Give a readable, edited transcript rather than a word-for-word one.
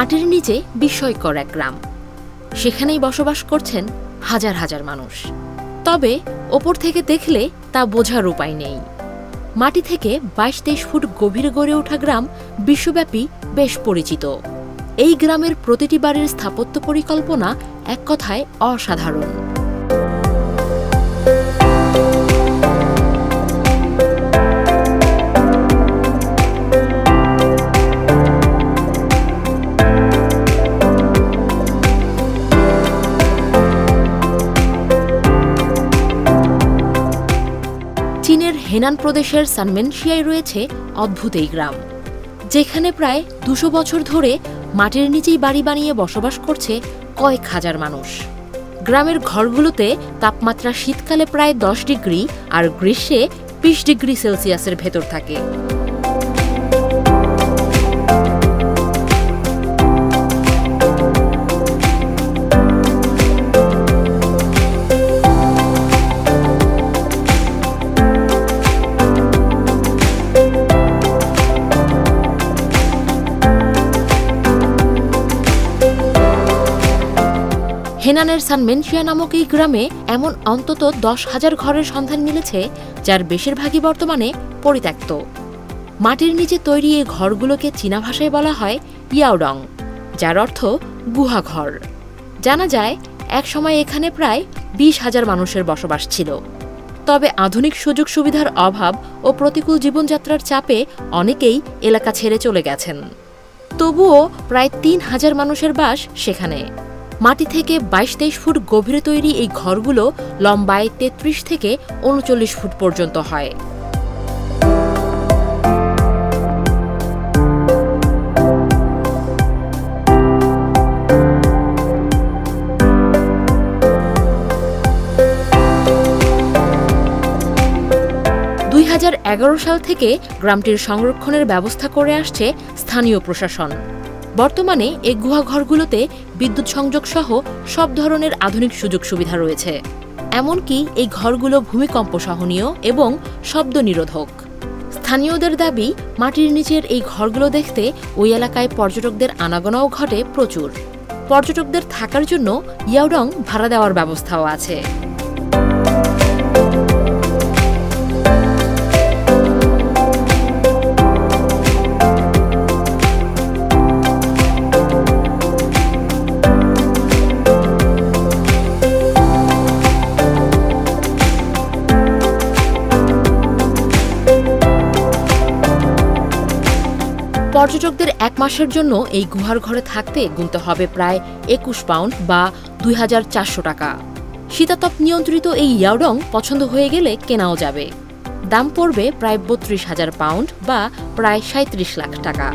মাটির নিচে বিস্ময়কর এক গ্রাম, সেখানেই বসবাস করছেন হাজার হাজার মানুষ। তবে ওপর থেকে দেখলে তা বোঝার উপায় নেই। মাটি থেকে ২২-২৩ ফুট গভীরে গড়ে ওঠা গ্রাম বিশ্বব্যাপী বেশ পরিচিত। এই গ্রামের প্রতিটি বাড়ির স্থাপত্য পরিকল্পনা এক কথায় অসাধারণ। চীনের হেনান প্রদেশের সানমেনশিয়ায় রয়েছে অদ্ভুত এই গ্রাম, যেখানে প্রায় ২০০ বছর ধরে মাটির নিচেই বাড়ি বানিয়ে বসবাস করছে কয়েক হাজার মানুষ। গ্রামের ঘরগুলোতে তাপমাত্রা শীতকালে প্রায় ১০ ডিগ্রি আর গ্রীষ্মে ২০ ডিগ্রি সেলসিয়াসের ভেতর থাকে। হেনানের সানমেনশিয়া নামক এই গ্রামে এমন অন্তত ১০,০০০ ঘরের সন্ধান মিলেছে, যার বেশিরভাগই বর্তমানে পরিত্যক্ত। মাটির নিচে তৈরি এই ঘরগুলোকে চীনা ভাষায় বলা হয় ইয়াওডং, যার অর্থ গুহাঘর। জানা যায় একসময় এখানে প্রায় ২০,০০০ মানুষের বসবাস ছিল। তবে আধুনিক সুযোগ সুবিধার অভাব ও প্রতিকূল জীবনযাত্রার চাপে অনেকেই এলাকা ছেড়ে চলে গেছেন। তবুও প্রায় ৩,০০০ মানুষের বাস সেখানে। মাটি থেকে ২২-২৩ ফুট গভীরে তৈরি এই ঘরগুলো লম্বায় ৩৩ থেকে ৩৯ ফুট পর্যন্ত হয়। ২০১১ সাল থেকে গ্রামটির সংরক্ষণের ব্যবস্থা করে আসছে স্থানীয় প্রশাসন। বর্তমানে এই গুহাঘরগুলোতে বিদ্যুৎ সংযোগ সহ সব ধরনের আধুনিক সুযোগ সুবিধা রয়েছে। এমনকি এই ঘরগুলো ভূমিকম্প সহনীয় এবং শব্দ নিরোধক। স্থানীয়দের দাবি, মাটির নিচের এই ঘরগুলো দেখতে ওই এলাকায় পর্যটকদের আনাগোনাও ঘটে প্রচুর। পর্যটকদের থাকার জন্য ইয়াওডং ভাড়া দেওয়ার ব্যবস্থাও আছে। পর্যটকদের ১ মাসের জন্য এই গুহার ঘরে থাকতে গুনতে হবে প্রায় ২১ পাউন্ড বা ২,৪০০ টাকা। শীতাতপ নিয়ন্ত্রিত এই ইয়াওডং পছন্দ হয়ে গেলে কেনাও যাবে। দাম পড়বে প্রায় ৩২,০০০ পাউন্ড বা প্রায় ৩৭ লাখ টাকা।